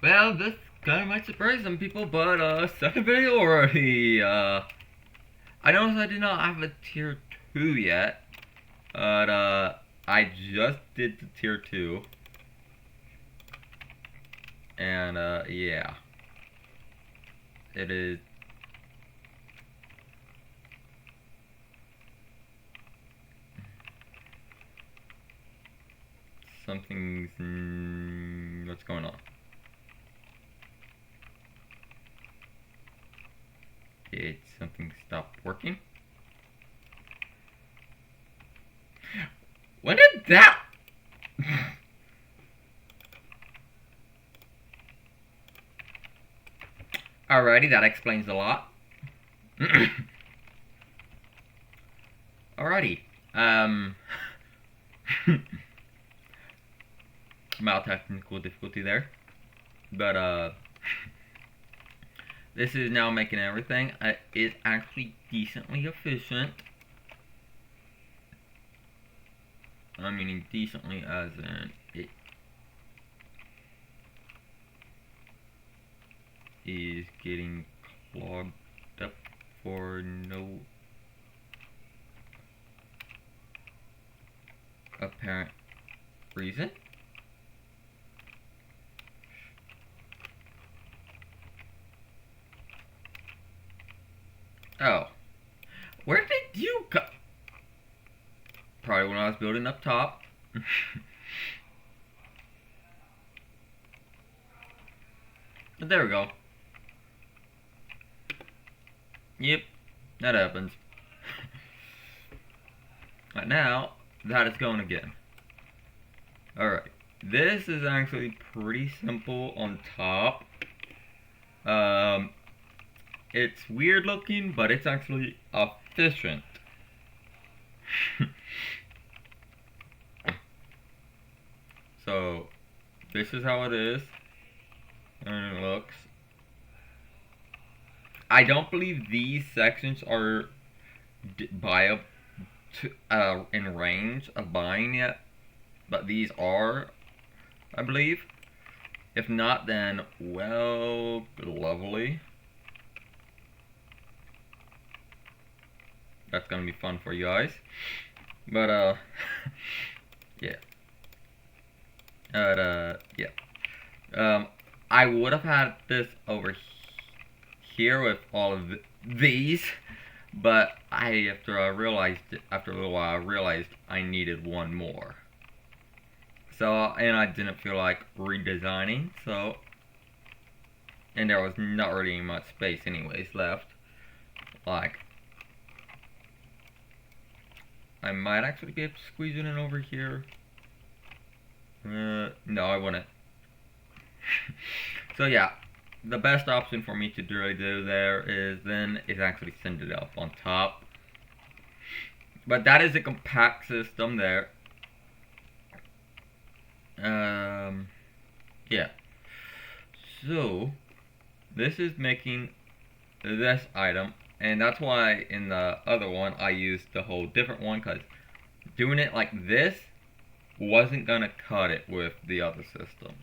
Well, this kind of might surprise some people, but second video already. I noticed I did not have a tier 2 yet, but I just did the tier 2, and yeah, it is. Something's. What's going on? Did something stop working? When did that? Alrighty, that explains a lot. Alrighty. Mild technical difficulty there. But, this is now making everything. Is actually decently efficient. I'm meaning decently as in it is getting clogged up for no apparent reason. Oh. Where did you go? Probably when I was building up top. But there we go. Yep, that happens. But now, that is going again. Alright, this is actually pretty simple on top. It's weird looking, but it's actually efficient. So, this is how it is. And it looks. I don't believe these sections are in range of buying yet, but these are, I believe. If not, then well, lovely. That's gonna be fun for you guys. But yeah. Yeah. I would have had this over here with all of these, but after a little while, I realized I needed one more. So, and I didn't feel like redesigning, so, and there was not really much space anyways left. Like, I might actually be able to squeeze it in over here. No, I wouldn't. So yeah, the best option for me to really do there is actually send it up on top. But that is a compact system there. Yeah. So, this is making this item, and that's why in the other one I used the whole different one, because doing it like this wasn't gonna cut it with the other system.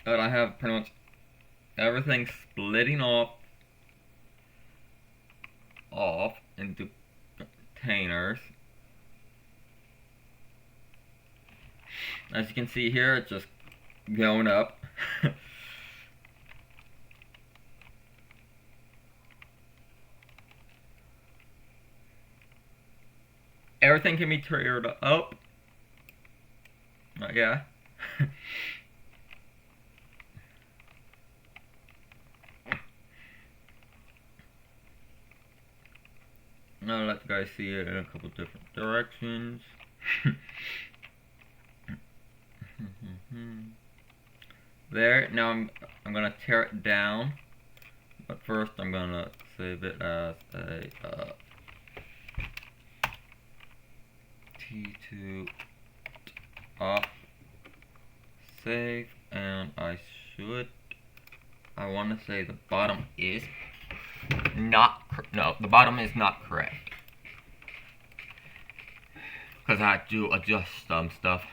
But I have pretty much everything splitting off into containers. As you can see here, it's just going up. Everything can be tiered up. Yeah. I'll let you guys see it in a couple different directions. There. Now I'm gonna tear it down, but first I'm gonna save it as a T2 off save, and I want to say the bottom is not no, the bottom is not correct. Because I had to adjust some stuff.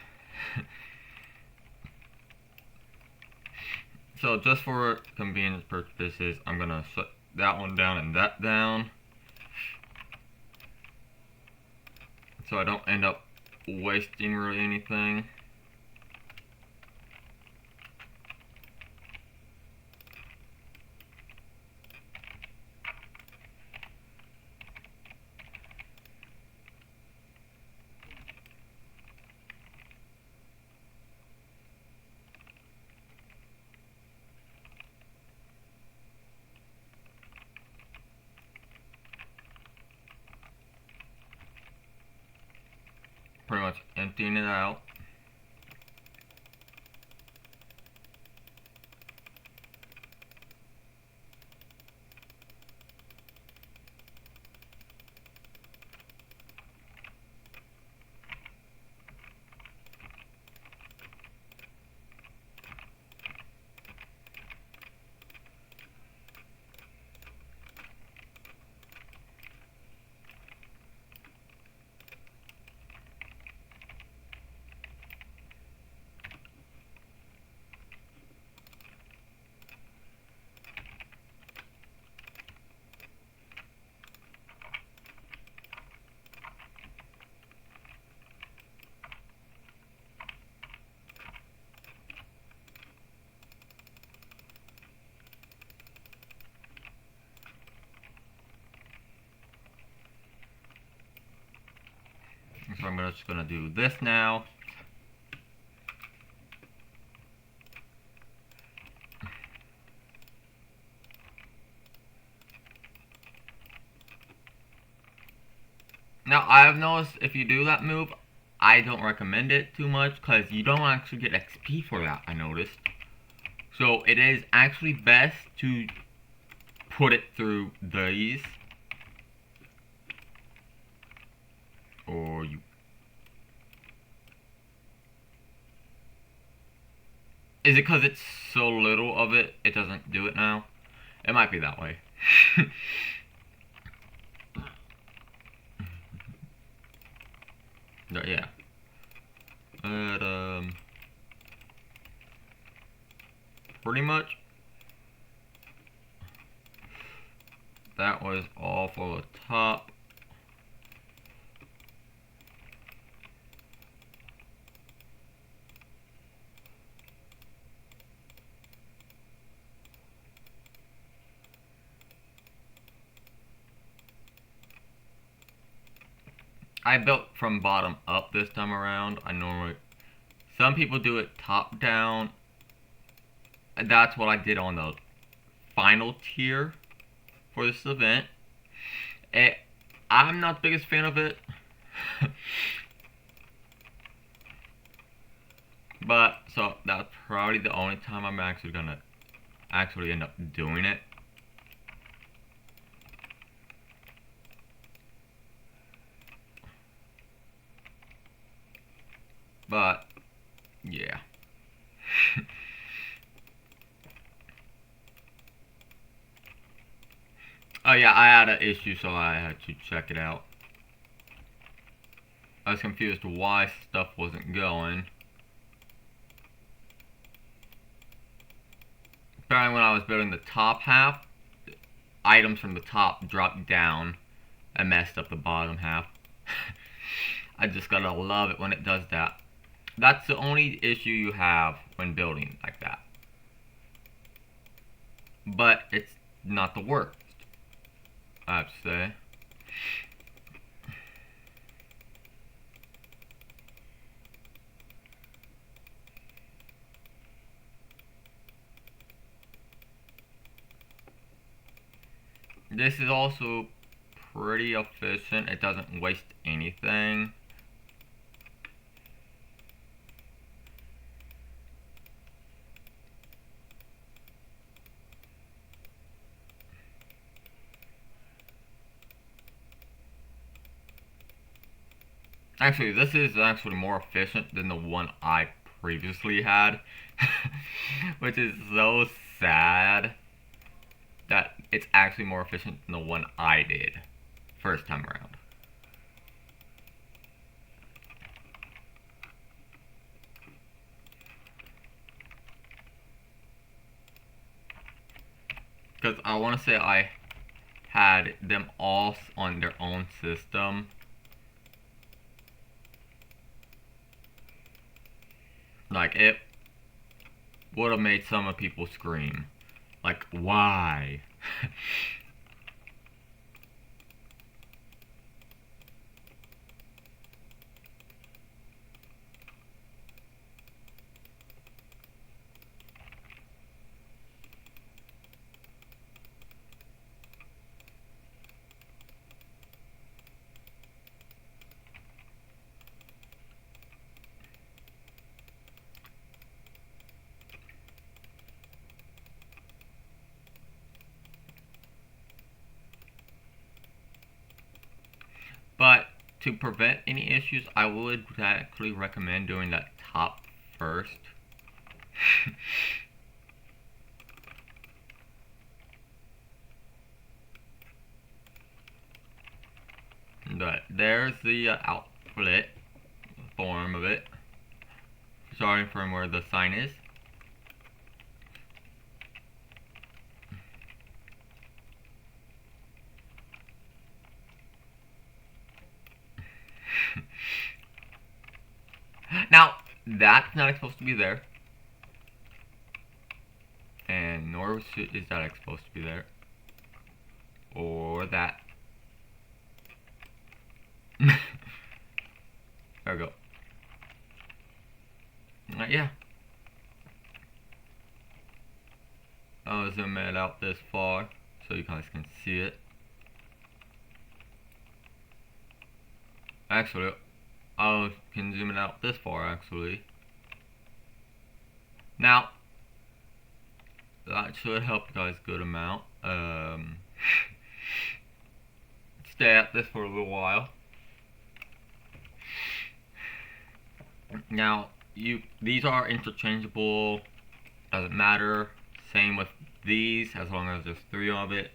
So just for convenience purposes, I'm gonna set that one down and that down, so I don't end up wasting really anything. Pretty much emptying it out. So I'm just gonna do this now. Now I have noticed if you do that move, I don't recommend it too much because you don't actually get XP for that, I noticed. So it is actually best to put it through these. Or you... Is it because it's so little of it, it doesn't do it now? It might be that way. But yeah. But, pretty much, that was all for the top. I built from bottom up this time around. I normally... Some people do it top down. That's what I did on the final tier for this event. I'm not the biggest fan of it. But, so, that's probably the only time I'm actually gonna end up doing it. But, yeah. Oh yeah, I had an issue, so I had to check it out. I was confused why stuff wasn't going. Apparently when I was building the top half, items from the top dropped down and messed up the bottom half. I just gotta love it when it does that. That's the only issue you have when building like that. But it's not the worst, I have to say. This is also pretty efficient. It doesn't waste anything. Actually, this is actually more efficient than the one I previously had. Which is so sad that it's actually more efficient than the one I did first time around. Because I want to say I had them all on their own system. Like, it would have made some of people scream. Like, why? But to prevent any issues, I would actually recommend doing that top first. But there's the outlet form of it, starting from where the sign is. Now, that's not supposed to be there. And nor is that supposed to be there. Or that. There we go. Yeah. I'll zoom it out this far so you guys can see it. Actually, I can zoom it out this far actually. Now, that should help you guys a good amount. Stay at this for a little while. Now, these are interchangeable, doesn't matter. Same with these, as long as there's 3 of it.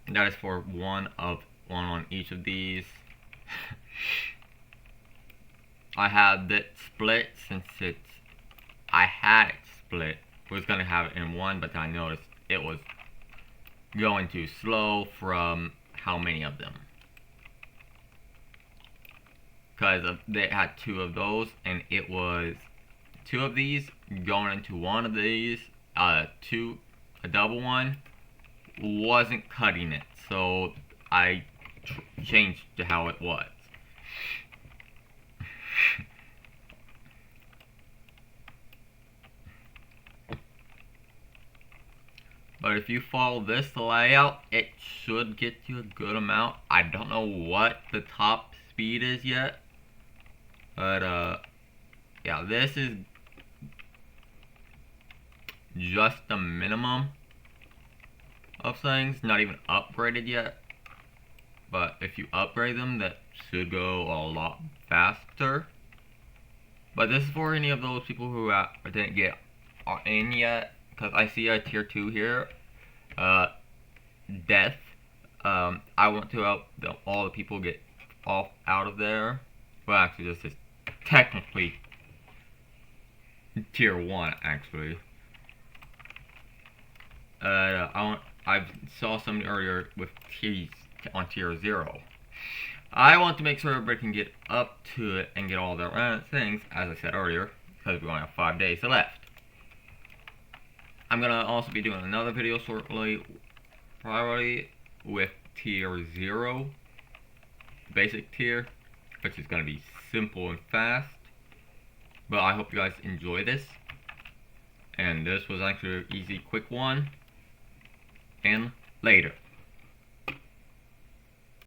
That is for one on each of these. I had that split since I had it split. I was gonna have it in one, but I noticed it was going too slow from how many of them. Because they had 2 of those, and it was 2 of these going into one of these. A double one wasn't cutting it, so I changed to how it was. But if you follow this layout, it should get you a good amount. I don't know what the top speed is yet, but yeah, this is just the minimum of things, not even upgraded yet. But if you upgrade them, that should go a lot faster. But this is for any of those people who didn't get in yet, because I see a tier 2 here, death. I want to help all the people get off out of there. Well, actually, this is technically tier 1, actually. I saw somebody earlier with T's on tier 0. I want to make sure everybody can get up to it and get all their things, as I said earlier, because we only have 5 days left. I'm gonna also be doing another video shortly, probably with tier 0, basic tier, which is gonna be simple and fast. But I hope you guys enjoy this. And this was actually an easy, quick one. And later.